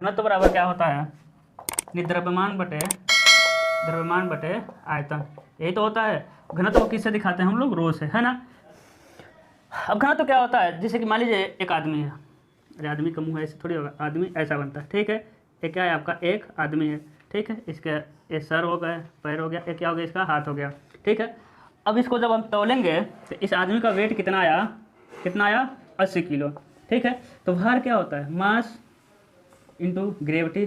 घनत्व बराबर क्या होता है, द्रव्यमान बटे आयतन, यही तो होता है। घनत्व को किससे दिखाते हैं हम लोग, रो से, है ना। अब घनत्व क्या होता है, जैसे कि मान लीजिए एक आदमी है, अरे आदमी का मुंह ऐसे थोड़ी होगा, आदमी ऐसा बनता है, ठीक है। ये क्या है आपका, एक आदमी है, ठीक है। इसका ये सर हो गया, पैर हो गया, ये क्या हो गया, इसका हाथ हो गया, ठीक है। अब इसको जब हम तौलेंगे तो इस आदमी का वेट कितना आया 80 किलो, ठीक है। तो भार क्या होता है, मास इंटू ग्रेविटी,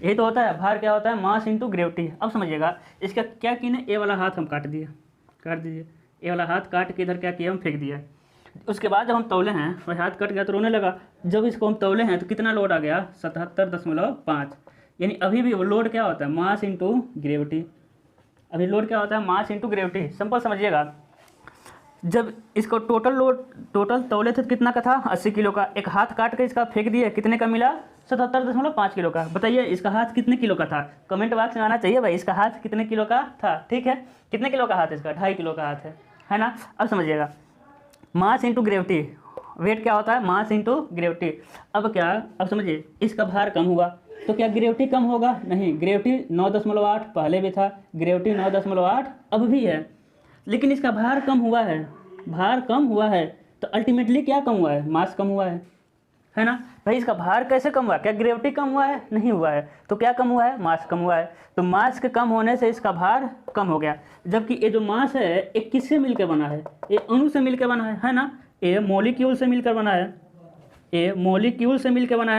यही तो होता है। भार क्या होता है, मास इंटू ग्रेविटी। अब समझिएगा इसका क्या किए, ए वाला हाथ हम काट दीजिए, ए वाला हाथ काट के इधर क्या किया, हम फेंक दिया। उसके बाद जब हम तौले हैं, वह हाथ कट गया तो रोने लगा। जब इसको हम तौले हैं तो कितना लोड आ गया, 77.5। यानी अभी भी वो लोड क्या होता है, मास इंटू ग्रेविटी। अभी लोड क्या होता है, मास इंटू ग्रेविटी। सिंपल समझिएगा, जब इसको टोटल तौले थे तो कितना का था, 80 किलो का। एक हाथ काट के इसका फेंक दिए, कितने का मिला, 77.5 किलो का। बताइए इसका हाथ कितने किलो का था, कमेंट बॉक्स में आना चाहिए भाई, इसका हाथ कितने किलो का था, ठीक है। कितने किलो का हाथ है इसका, 2.5 किलो का हाथ है ना। अब समझिएगा, मास इंटू ग्रेविटी, वेट क्या होता है, मास इंटू ग्रेविटी। अब क्या, अब समझिए इसका भार कम हुआ तो क्या ग्रेविटी कम होगा, नहीं। ग्रेविटी 9.8 पहले भी था, ग्रेविटी 9.8 अब भी है, लेकिन इसका भार कम हुआ है, तो अल्टीमेटली क्या कम हुआ है, मास कम हुआ है ना भाई। इसका भार कैसे कम हुआ, क्या ग्रेविटी कम हुआ है, नहीं हुआ है। तो क्या कम हुआ है, मास कम हुआ है। तो मास के कम होने से इसका भार कम हो गया। जबकि ये जो मास है ये किससे मिलकर बना है, ये अणु से मिलकर बना है ना। ये मॉलिक्यूल से मिलकर बना है,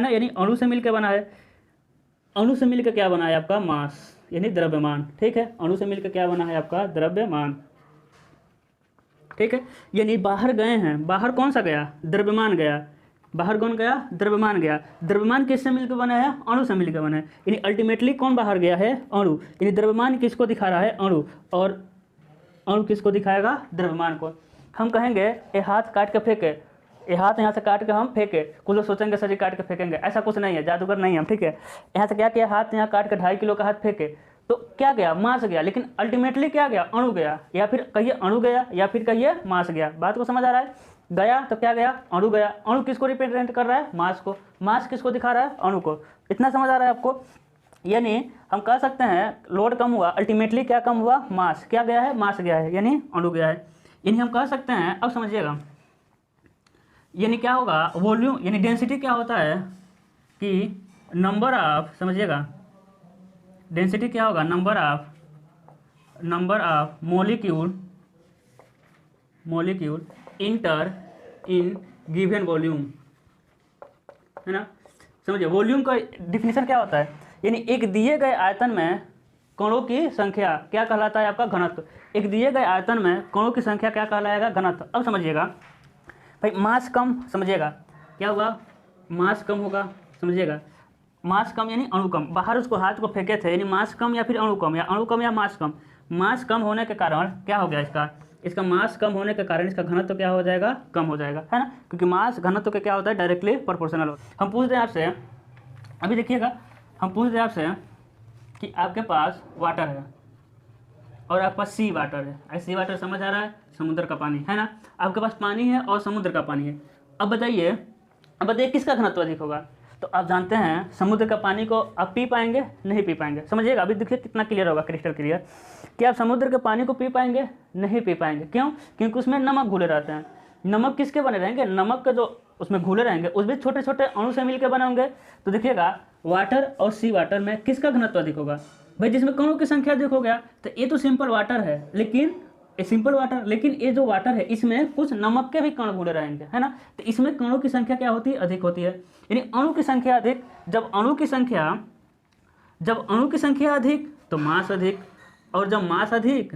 ना, यानी अणु से मिलकर बना है। अणु से मिलकर क्या बना है आपका, मास यानी द्रव्यमान, ठीक है। अणु से मिलकर क्या बना है आपका, द्रव्यमान, ठीक है। यानी बाहर गए हैं, बाहर कौन सा गया, द्रव्यमान गया, बाहर कौन गया, द्रव्यमान गया। द्रव्यमान किससे मिलकर बना है, अणु से मिलकर बना है। यानी अल्टीमेटली कौन बाहर गया है, अणु। यानी द्रव्यमान किसको दिखा रहा है, अणु, और अणु किसको दिखाएगा, द्रव्यमान को। हम कहेंगे ये हाथ काट के फेंके, ये हाथ यहाँ से काट के हम फेंके, कुछ लोग सोचेंगे सर जी काट के फेंकेंगे, ऐसा कुछ नहीं है, जादूगर नहीं है हम, ठीक है। यहाँ से क्या किया, हाथ यहाँ काट के 2.5 किलो का हाथ फेंके तो क्या गया, मास गया। लेकिन अल्टीमेटली क्या गया, अणु गया, या फिर कहिए अणु गया, या फिर कहिए मास गया। बात को समझ आ रहा है, गया तो क्या गया, अणु गया। अणु किसको रिप्रेजेंट कर रहा है, मास को। मास किसको दिखा रहा है, अणु को। इतना समझ आ रहा है आपको। यानी हम कह सकते हैं लोड कम हुआ, अल्टीमेटली क्या कम हुआ, मास क्या गया है, मास गया है, यानी अणु गया है। यानी हम कह सकते हैं, अब समझिएगा, यानी क्या होगा, वॉल्यूम यानी डेंसिटी क्या होता है कि नंबर ऑफ, समझिएगा डेंसिटी क्या होगा, number of molecule inter in given volume, है ना। समझिए वॉल्यूम का डिफिनीशन क्या होता है, यानी एक दिए गए आयतन में कणों की संख्या क्या कहलाता है आपका, घनत्व। एक दिए गए आयतन में कणों की संख्या क्या कहलाएगा, घनत्व। अब समझिएगा भाई, मास कम, समझिएगा क्या हुआ, मास कम होगा, समझिएगा मास कम यानी अणु कम। बाहर उसको हाथ को फेंके थे, यानी मास कम या फिर अणु कम, या अणु कम या मास कम। मास कम होने के कारण क्या हो गया, इसका मास कम होने के कारण इसका घनत्व क्या हो जाएगा, कम हो जाएगा, है ना। क्योंकि मास घनत्व के क्या होता है, डायरेक्टली प्रोपोर्शनल होता है। हम पूछते हैं आपसे, अभी देखिएगा, हम पूछते हैं आपसे कि आपके पास वाटर है और आपके पास सी वाटर है। सी वाटर समझ आ रहा है, समुद्र का पानी, है ना। आपके पास पानी है और समुद्र का पानी है। अब बताइए किसका घनत्व अधिक होगा। तो आप जानते हैं समुद्र का पानी को आप पी पाएंगे, नहीं पी पाएंगे। समझिएगा, अभी देखिए कितना क्लियर होगा, क्रिस्टल क्लियर, कि आप समुद्र के पानी को पी पाएंगे, नहीं पी पाएंगे। क्यों, क्योंकि उसमें नमक घुले रहते हैं। नमक किसके बने रहेंगे, नमक के जो उसमें घुले रहेंगे उसमें छोटे छोटे अणु से मिलकर बने होंगे। तो देखिएगा वाटर और सी वाटर में किसका घनत्व अधिक होगा भाई, जिसमें कणों की संख्या अधिक हो गया। तो ये तो सिंपल वाटर है, लेकिन ये जो वाटर है इसमें कुछ नमक के भी कण घुले रहेंगे, है ना। तो इसमें कणों की संख्या क्या होती है, अधिक होती है। यानी अणु की संख्या अधिक, जब अणु की संख्या अधिक तो मास अधिक, और जब मास अधिक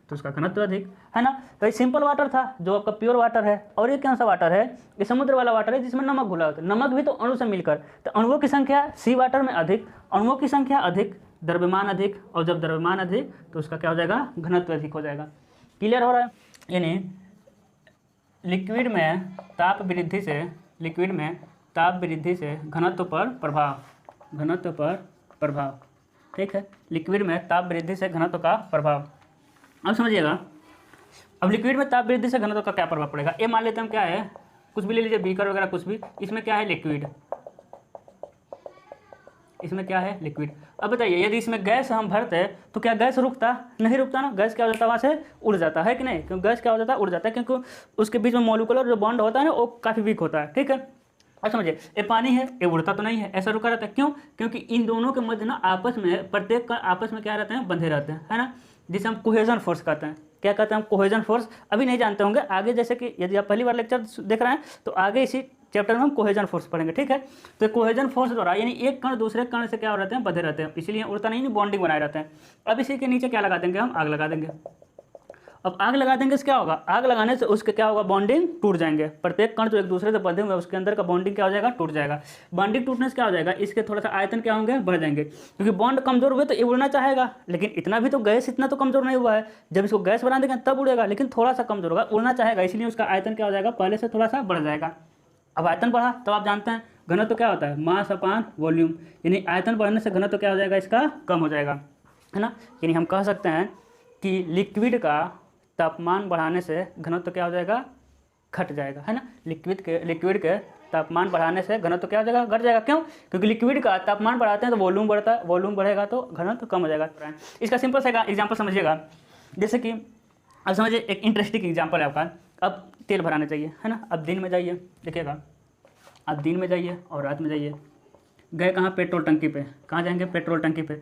तो उसका घनत्व अधिक, है ना। तो ये सिंपल वाटर था जो आपका प्योर वाटर है, और ये कौन सा वाटर है, ये समुद्र वाला वाटर है जिसमें नमक घुला होता है। नमक भी तो अणु से मिलकर, तो अणुओं की संख्या सी वाटर में अधिक, अणुओं की संख्या अधिक, द्रव्यमान अधिक, और जब द्रव्यमान अधिक तो उसका क्या हो जाएगा, घनत्व अधिक हो जाएगा। क्लियर हो रहा है। यानी लिक्विड में ताप वृद्धि से घनत्व पर प्रभाव, ठीक है। लिक्विड में ताप वृद्धि से घनत्व का प्रभाव। अब समझिएगा, अब लिक्विड में ताप वृद्धि से घनत्व का क्या प्रभाव पड़ेगा। ये मान लेते हैं हम क्या है, कुछ भी ले लीजिए, बीकर वगैरह कुछ भी, इसमें क्या है, लिक्विड इसमें क्या है, लिक्विड। अब बताइए यदि इसमें गैस हम भरते तो क्या गैस रुकता, नहीं रुकता ना, गैस क्या हो जाता है वहाँ से उड़ जाता है कि नहीं, क्योंकि गैस क्या हो जाता है, उड़ जाता है, क्योंकि उसके बीच में मॉलिक्यूलर जो बॉन्ड होता है ना वो काफ़ी वीक होता है, ठीक है। अब समझिए ये पानी है, ये उड़ता तो नहीं है, ऐसा रुका रहता है, क्यों, क्योंकि इन दोनों के मध्य ना आपस में प्रत्येक का आपस में क्या रहते हैं, बंधे रहते हैं, है ना, जिसे हम कोहेजन फोर्स कहते हैं। क्या कहते हैं हम, कोहेजन फोर्स। अभी नहीं जानते होंगे, आगे जैसे कि यदि आप पहली बार लेक्चर देख रहे हैं तो आगे इसी चैप्टर में हम कोहेजन फोर्स पढ़ेंगे, ठीक है। तो कोहेजन फोर्स द्वारा यानी एक कण दूसरे कण से क्या हो रहते हैं, बंधे रहते हैं, इसीलिए उड़ता नहीं, बॉन्डिंग बनाए रहते हैं। अब इसी के नीचे क्या लगा देंगे हम, आग लगा देंगे। अब आग लगा देंगे इससे क्या होगा, आग लगाने से उसके क्या होगा, बॉन्डिंग टूट जाएंगे, प्रत्येक कण जो एक दूसरे से बंधे हुए उसके अंदर का बॉन्डिंग क्या हो जाएगा, टूट जाएगा। बॉन्डिंग टूटने से क्या हो जाएगा, इसके थोड़ा सा आयतन क्या होंगे, बढ़ जाएंगे, क्योंकि बॉन्ड कमजोर हुए तो ये उड़ना चाहेगा, लेकिन इतना भी तो गैस इतना तो कमजोर नहीं हुआ है, जब इसको गैस बना देंगे तब उड़ेगा, लेकिन थोड़ा सा कमजोर होगा, उड़ना चाहेगा, इसलिए उसका आयतन क्या हो जाएगा, पहले से थोड़ा सा बढ़ जाएगा। अब आयतन बढ़ा तो आप जानते हैं घनत्व क्या होता है, मास अपान वॉल्यूम, यानी आयतन बढ़ने से घनत्व क्या हो जाएगा, इसका कम हो जाएगा, है ना। यानी हम कह सकते हैं कि लिक्विड का तापमान बढ़ाने से घनत्व क्या हो जाएगा, घट जाएगा, है ना। लिक्विड के तापमान बढ़ाने से घनत्व क्या हो जाएगा, घट जाएगा, क्यों, क्योंकि लिक्विड का तापमान बढ़ाते हैं तो वॉल्यूम बढ़ता है, वॉल्यूम बढ़ेगा तो घनत्व कम हो जाएगा। इसका सिंपल सा एग्जाम्पल समझिएगा, जैसे कि अब समझिए एक इंटरेस्टिंग एग्जाम्पल है आपका। अब तेल भराने चाहिए, है ना, अब दिन में जाइए, देखिएगा, अब दिन में जाइए और रात में जाइए, गए कहाँ, पेट्रोल टंकी पे, कहाँ जाएंगे, पेट्रोल टंकी पे,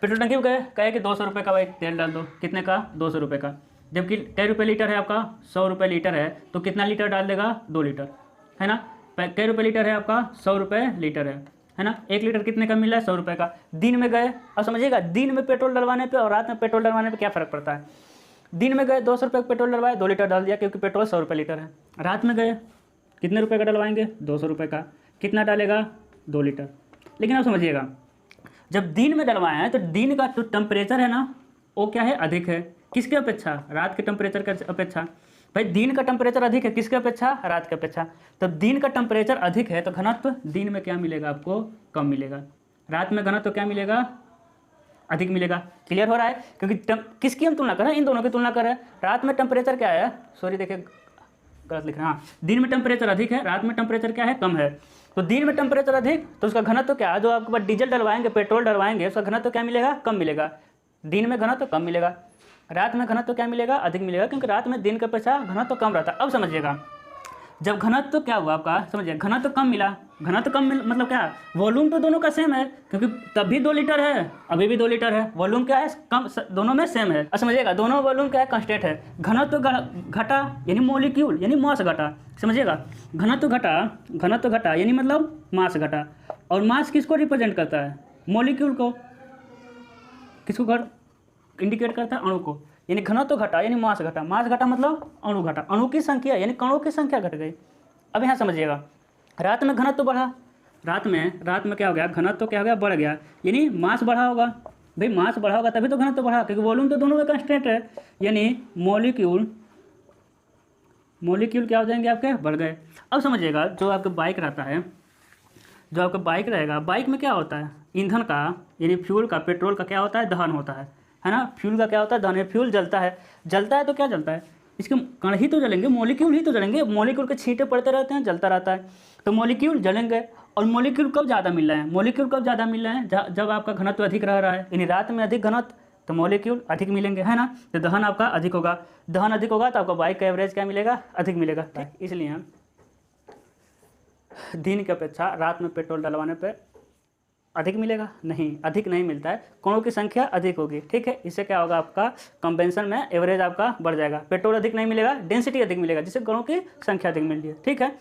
पेट्रोल टंकी पे गए, कहे कि 200 रुपये का भाई तेल डाल दो, कितने का, 200 रुपये का, जबकि कै रुपये लीटर है आपका, 100 रुपये लीटर है, तो कितना लीटर डाल देगा, 2 लीटर, है ना। कै रुपये लीटर है आपका, 100 रुपये लीटर है ना, 1 लीटर कितने का मिल रहा है, 100 रुपये का। दिन में गए, अब समझिएगा दिन में पेट्रोल डलवाने पे और रात में पेट्रोल डलवाने पे क्या फ़र्क पड़ता है। दिन में गए 200 रुपये का पेट्रोल डलवाए, 2 लीटर डाल दिया, क्योंकि पेट्रोल 100 रुपये लीटर है। रात में गए कितने रुपये का डलवाएंगे, 200 रुपये का, कितना डालेगा, 2 लीटर। लेकिन आप समझिएगा जब दिन में डलवाए हैं तो दिन का जो टेम्परेचर है ना वो क्या है, अधिक है, किसके अपेक्षा, रात के टेम्परेचर के अपेक्षा। भाई दिन का टेम्परेचर अधिक है किसके अपेक्षा, रात के अपेक्षा, तो दिन का टेम्परेचर अधिक है तो घनत्व दिन में क्या मिलेगा आपको, कम मिलेगा, रात में घनत्व क्या मिलेगा, अधिक मिलेगा। क्लियर हो रहा है, क्योंकि किसकी हम तुलना कर रहे हैं, इन दोनों की तुलना कर रहे हैं। रात में टेम्परेचर क्या है, सॉरी देखिए गलत लिख रहे हैं, हाँ, दिन में टेम्परेचर अधिक है, रात में टेम्परेचर क्या है, कम है। तो दिन में टेम्परेचर अधिक तो उसका घनत्व क्या है, जो आपके पास डीजल डलवाएंगे, पेट्रोल डलवाएंगे, उसका घनत्व क्या मिलेगा, कम मिलेगा। दिन में घनत्व कम मिलेगा, रात में घनत्व क्या मिलेगा, अधिक मिलेगा, क्योंकि रात में दिन के अपेक्षा घनत्व कम रहता है। अब समझिएगा जब घनत्व क्या हुआ आपका, समझिए घनत्व कम मिला, घनत्व कम मतलब क्या, वॉल्यूम तो दोनों का सेम है, क्योंकि तब भी 2 लीटर है, अभी भी 2 लीटर है, वॉल्यूम क्या है, कम, दोनों में सेम है। अब समझिएगा दोनों वॉल्यूम क्या है, कांस्टेंट है। घनत्व घटा यानी मॉलिक्यूल यानी मास घटा, समझिएगा घनत्व घटा यानी मतलब मास घटा, और मास किसको रिप्रेजेंट करता है, मॉलिक्यूल को, किसको इंडिकेट करता है, अणु को, यानी घनत्व घटा यानी मास घटा, मास घटा मतलब अणु घटा, अणु की संख्या यानी कणों की संख्या घट गई। अब यहाँ समझिएगा रात में घनत्व बढ़ा, रात में क्या हो गया, घनत्व क्या हो गया, बढ़ गया, यानी मास बढ़ा होगा। भाई मास बढ़ा होगा तभी तो घनत्व बढ़ा, क्योंकि वॉल्यूम तो दोनों में कांस्टेंट है, यानी मॉलिक्यूल क्या हो जाएंगे आपके, बढ़ गए। अब समझिएगा जो आपके बाइक रहता है, जो आपका बाइक रहेगा, बाइक में क्या होता है, ईंधन का यानी फ्यूल का, पेट्रोल का क्या होता है, दहन होता है ना। फ्यूल का क्या होता है, दहन, फ्यूल जलता है तो क्या जलता है, इसके कण ही तो जलेंगे, मॉलिक्यूल ही तो जलेंगे, मॉलिक्यूल के छींटे पड़ते रहते हैं, जलता रहता है, तो मॉलिक्यूल जलेंगे। और मॉलिक्यूल कब ज़्यादा मिल रहे हैं, जब आपका घनत्व अधिक रह रहा है, यानी रात में अधिक घनत्व तो मॉलिक्यूल अधिक मिलेंगे, है ना, तो दहन आपका अधिक होगा, तो आपका बाइक का एवरेज क्या मिलेगा, अधिक मिलेगा। ठीक, इसलिए दिन की अपेक्षा रात में पेट्रोल डलवाने पे अधिक मिलेगा, नहीं, अधिक नहीं मिलता है, कणों की संख्या अधिक होगी। ठीक है, इससे क्या होगा, आपका कंवेंशन में एवरेज आपका बढ़ जाएगा, पेट्रोल अधिक नहीं मिलेगा, डेंसिटी अधिक मिलेगा, जिससे कणों की संख्या अधिक मिल रही है। ठीक है।